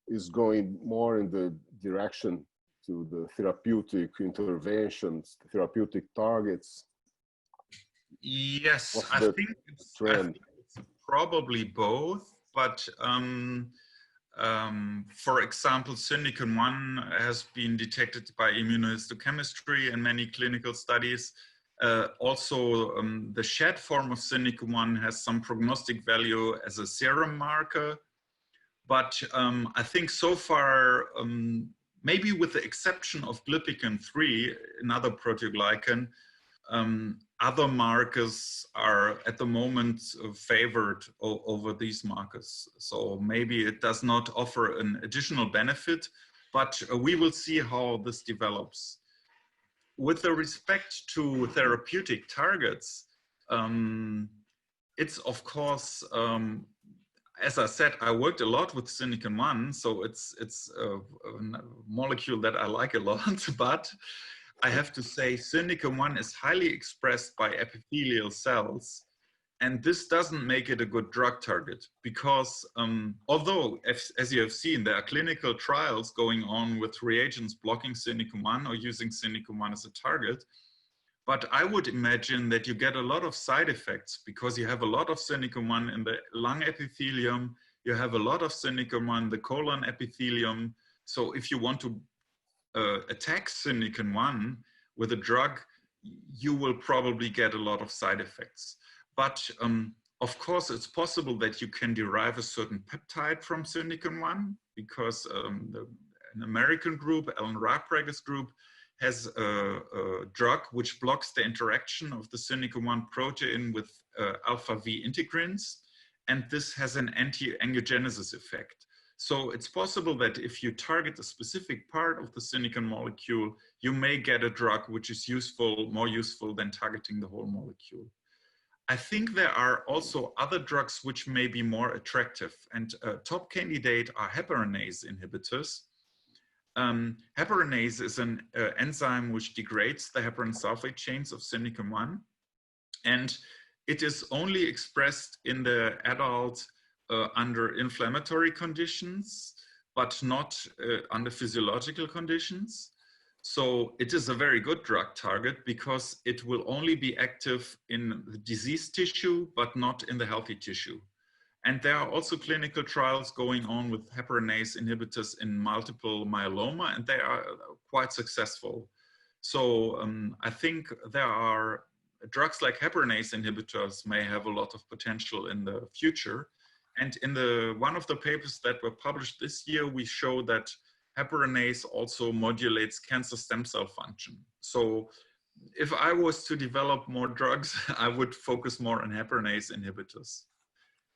is going more in the direction to the therapeutic interventions, therapeutic targets? Yes, I think it's probably both, but for example, syndicin-1 has been detected by immunohistochemistry in many clinical studies. Also, the shed form of syndicin-1 has some prognostic value as a serum marker. But I think so far, maybe with the exception of glypican-3, another proteoglycan, other markers are at the moment favored over these markers. So maybe it does not offer an additional benefit, but we will see how this develops. With respect to therapeutic targets, it's of course, as I said, I worked a lot with syndicin-1, so it's a molecule that I like a lot, but I have to say syndicin-1 is highly expressed by epithelial cells, and this doesn't make it a good drug target because although, as you have seen, there are clinical trials going on with reagents blocking syndicin-1 or using syndicin-1 as a target, but I would imagine that you get a lot of side effects because you have a lot of syndicin-1 in the lung epithelium, you have a lot of syndicin-1 in the colon epithelium. So if you want to attack syndicin-1 with a drug, you will probably get a lot of side effects. But of course, it's possible that you can derive a certain peptide from syndicin-1 because an American group, Alan Raprega's group, has a drug which blocks the interaction of the syndicin-1 protein with alpha V integrins, and this has an anti-angiogenesis effect. So it's possible that if you target a specific part of the syndicin molecule, you may get a drug which is useful, more useful than targeting the whole molecule. I think there are also other drugs which may be more attractive, and top candidate are heparinase inhibitors. Heparinase is an enzyme which degrades the heparin sulfate chains of syndicin-1, and it is only expressed in the adult under inflammatory conditions, but not under physiological conditions. So it is a very good drug target because it will only be active in the diseased tissue, but not in the healthy tissue. And there are also clinical trials going on with heparinase inhibitors in multiple myeloma, and they are quite successful. So I think there are drugs like heparinase inhibitors may have a lot of potential in the future. And in one of the papers that were published this year, we show that heparinase also modulates cancer stem cell function. So if I was to develop more drugs, I would focus more on heparinase inhibitors.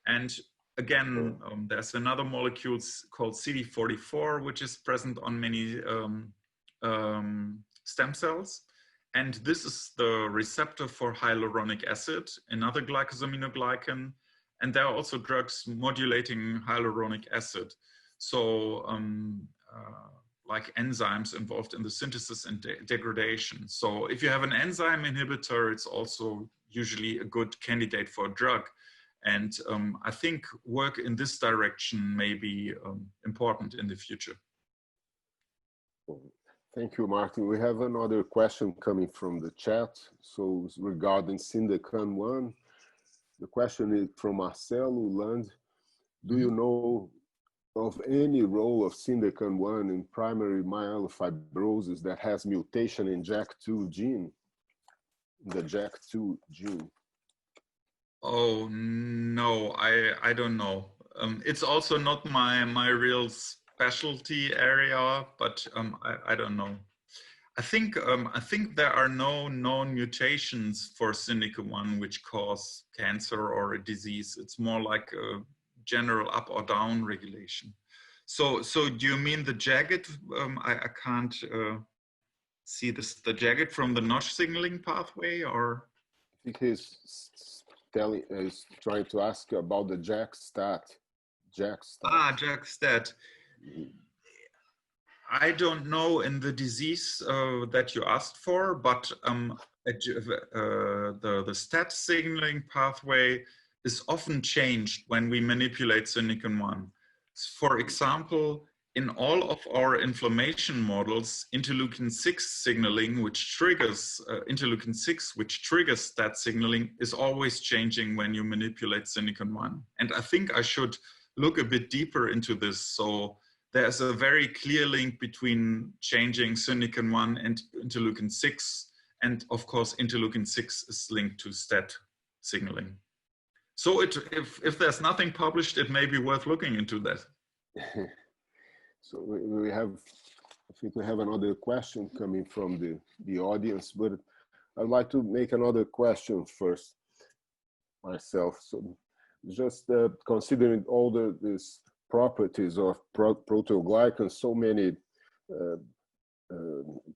And Again, there's another molecule called CD44, which is present on many stem cells. And this is the receptor for hyaluronic acid, another glycosaminoglycan. And there are also drugs modulating hyaluronic acid. So like enzymes involved in the synthesis and degradation. So if you have an enzyme inhibitor, it's also usually a good candidate for a drug. And I think work in this direction may be important in the future. Thank you, Martin. We have another question coming from the chat. So it's regarding Syndecan-1. The question is from Marcelo Land. Do you know of any role of Syndecan-1 in primary myelofibrosis that has mutation in JAK2 gene, the JAK2 gene? Oh, no, I don't know. It's also not my real specialty area, but I don't know. I think there are no known mutations for Syndecan-1 which cause cancer or a disease. It's more like a general up or down regulation. So do you mean the jagged? I can't see this. The jagged from the Notch signaling pathway, or? I think he's trying to ask about the JAK-STAT. Ah, JAK-STAT. I don't know in the disease that you asked for, but the STAT signaling pathway is often changed when we manipulate Syndecan-1. For example, in all of our inflammation models, interleukin-6 signaling, which triggers interleukin-6, which triggers STAT signaling, is always changing when you manipulate Syndecan-1. And I think I should look a bit deeper into this. So there's a very clear link between changing Syndecan-1 and interleukin-6. And of course, interleukin-6 is linked to STAT signaling. So if there's nothing published, it may be worth looking into that. So we have, I think we have another question coming from the audience, but I'd like to make another question first myself. So just considering all these properties of proteoglycans, so many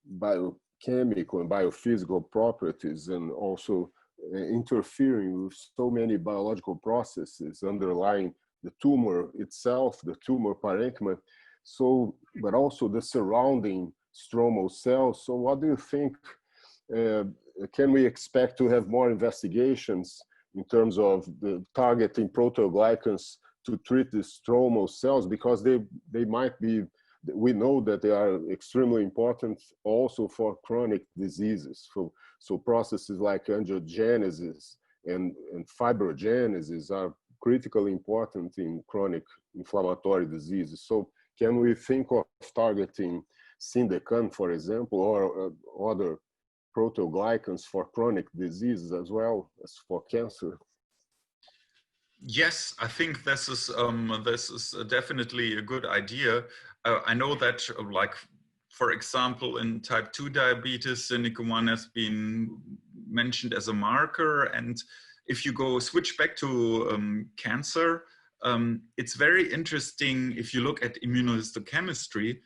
biochemical and biophysical properties, and also interfering with so many biological processes underlying the tumor itself, the tumor parenchyma, so, but also the surrounding stromal cells. So what do you think, can we expect to have more investigations in terms of the targeting proteoglycans to treat the stromal cells, because they might be, we know that they are extremely important also for chronic diseases. So processes like angiogenesis and fibrogenesis are critically important in chronic inflammatory diseases. So can we think of targeting Syndecan, for example, or other proteoglycans for chronic diseases as well as for cancer? Yes, I think this is definitely a good idea. I know that, like, for example, in type 2 diabetes, Syndecan-1 has been mentioned as a marker. And if you switch back to cancer, it's very interesting if you look at immunohistochemistry,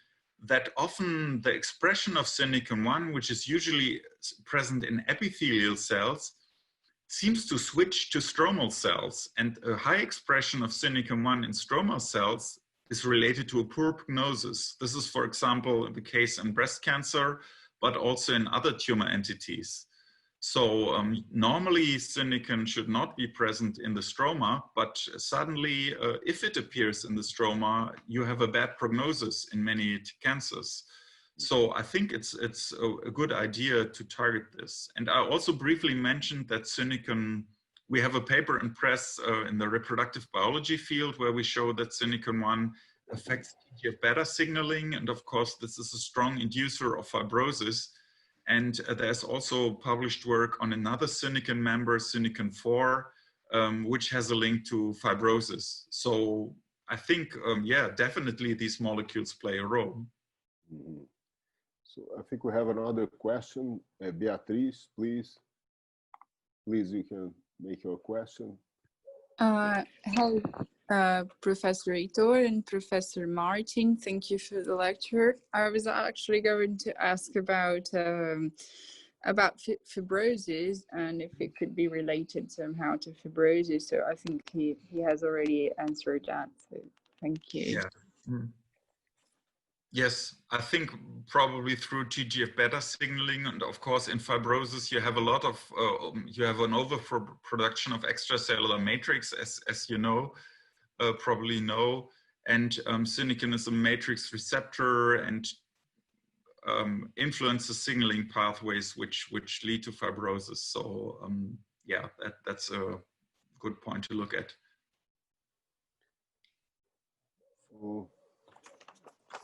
that often the expression of Syndecan-1, which is usually present in epithelial cells, seems to switch to stromal cells, and a high expression of Syndecan-1 in stromal cells is related to a poor prognosis. This is, for example, the case in breast cancer, but also in other tumor entities. So normally Syndecan should not be present in the stroma, but suddenly, if it appears in the stroma, you have a bad prognosis in many cancers. So I think it's a good idea to target this. And I also briefly mentioned that Syndecan, we have a paper in press in the reproductive biology field where we show that Syndecan-1 affects TGF-beta signaling. And of course, this is a strong inducer of fibrosis. And there's also published work on another Syndecan member, Syndecan-4, which has a link to fibrosis. So I think, yeah, definitely these molecules play a role. Mm-hmm. So I think we have another question. Beatriz, please. Please, you can make your question. Hi, Professor Itor and Professor Martin. Thank you for the lecture. I was actually going to ask about fibrosis and if it could be related somehow to fibrosis. So I think he has already answered that. So thank you. Yeah. Mm. Yes, I think probably through TGF-beta signaling, and of course in fibrosis you have a lot of you have an overproduction of extracellular matrix, as you know, probably know, and synuclein is a matrix receptor and influences signaling pathways which lead to fibrosis. So yeah, that's a good point to look at. So,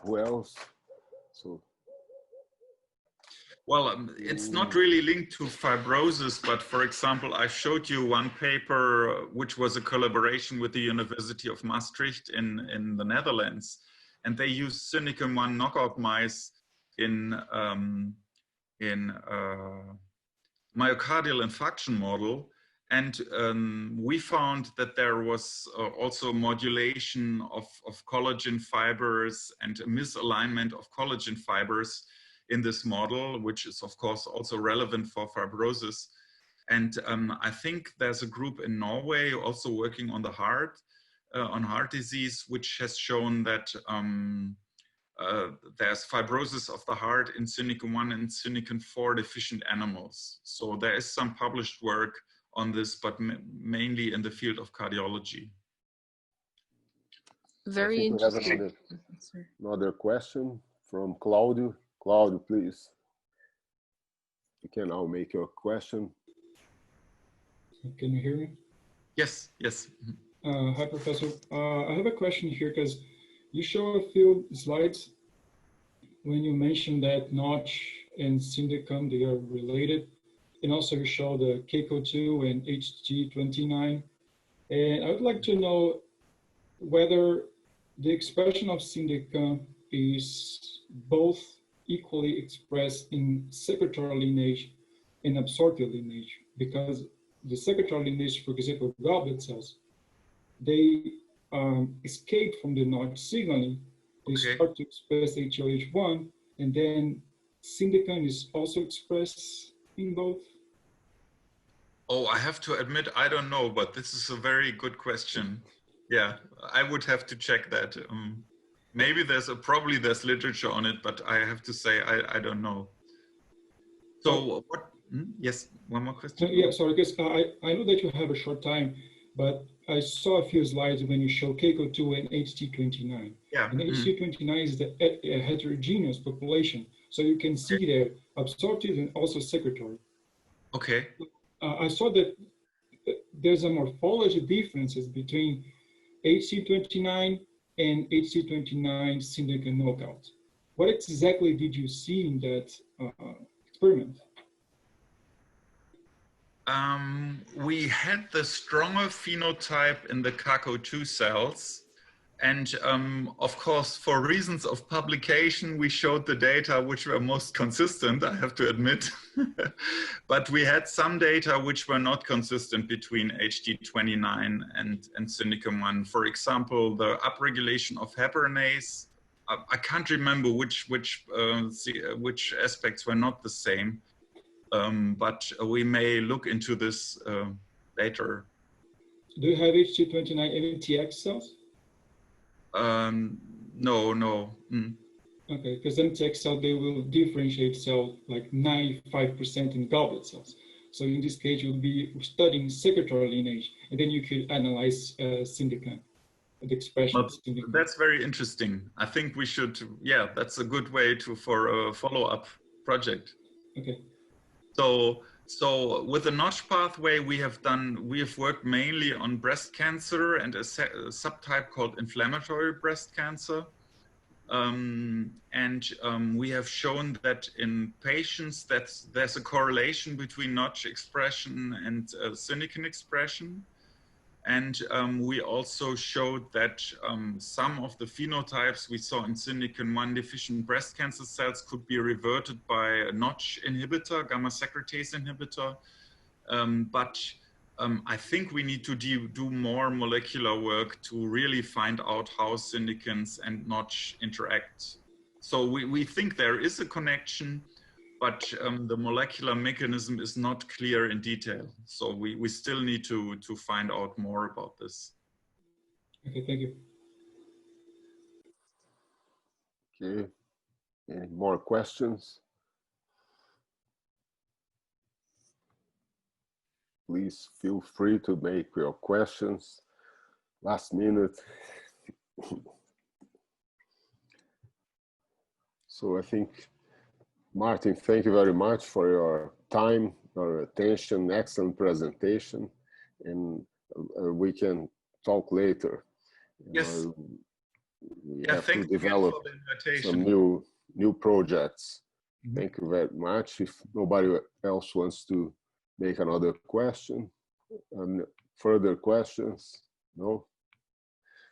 who else? So, well, it's not really linked to fibrosis, but for example, I showed you one paper which was a collaboration with the University of Maastricht in the Netherlands, and they used synuclein-1 knockout mice in myocardial infarction model, and we found that there was also modulation of collagen fibers and a misalignment of collagen fibers in this model, which is of course also relevant for fibrosis. And I think there's a group in Norway also working on the heart, on heart disease, which has shown that there's fibrosis of the heart in synuclein-1 and synuclein-4 deficient animals. So there is some published work on this, but mainly in the field of cardiology. Very interesting. We have another question from Claudio. Claudio, please. You can now make your question. Can you hear me? Yes, yes. Hi, Professor. I have a question here because you show a few slides when you mentioned that Notch and Syndicum, they are related. And also you show the KCO2 and HG29. And I would like to know whether the expression of Syndicum is both equally expressed in secretory lineage and absorptive lineage, because the secretory lineage, for example, goblet cells, they escape from the Notch signaling. They start to express HLH1, and then Syndicum is also expressed in both. Oh, I have to admit, I don't know, but this is a very good question. Yeah, I would have to check that. Maybe probably there's literature on it, but I have to say, I don't know. So what, yes, one more question. Yeah, sorry, because I know that you have a short time, but I saw a few slides when you show KCO2 and HT29. Yeah. And HT29 is the heterogeneous population. So you can see there absorptive and also secretory. Okay. I saw that there's a morphology differences between HT29 and HT29 Syndicum knockout. What exactly did you see in that experiment? We had the stronger phenotype in the CACO2 cells. And of course, for reasons of publication, we showed the data which were most consistent, I have to admit. But we had some data which were not consistent between HT29 and Syndicum-1. For example, the upregulation of heparinase. I can't remember which aspects were not the same. But we may look into this later. Do you have HT29 MTX cells? No. Okay, because MTX cells, they will differentiate cell like 95% in goblet cells. So in this case, you'll be studying secretory lineage, and then you could analyze Syndicum, the expression of Syndicum. That's very interesting. I think we should, yeah, that's a good way for a follow-up project. Okay. So with the Notch pathway, we have worked mainly on breast cancer and a subtype called inflammatory breast cancer. We have shown that in patients that there's a correlation between Notch expression and Syndicum expression. And we also showed that some of the phenotypes we saw in Syndicum-1 deficient breast cancer cells could be reverted by a Notch inhibitor, gamma secretase inhibitor. But I think we need to do more molecular work to really find out how syndicants and Notch interact. So we think there is a connection, but the molecular mechanism is not clear in detail. So we still need to find out more about this. Okay, thank you. Okay, any more questions? Please feel free to make your questions last minute. So I think, Martin, thank you very much for your time, your attention, excellent presentation, and we can talk later. Yes. We Yeah, have to thanks again develop for the invitation. some new projects. Mm-hmm. Thank you very much. If nobody else wants to make another question, further questions, no?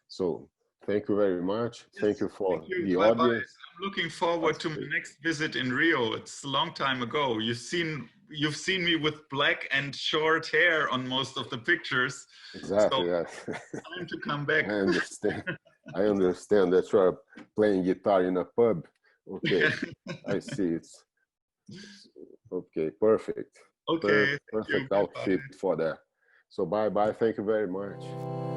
So thank you very much. Yes, thank you for the Bye-bye. audience. I'm looking forward to my next visit in Rio. It's a long time ago. You've seen me with black and short hair on most of the pictures. Exactly. So Yeah. time to come back. I understand. I understand that you are playing guitar in a pub. Okay, I see. It's okay. Perfect. Okay. Perfect outfit for that. So bye bye. Thank you very much.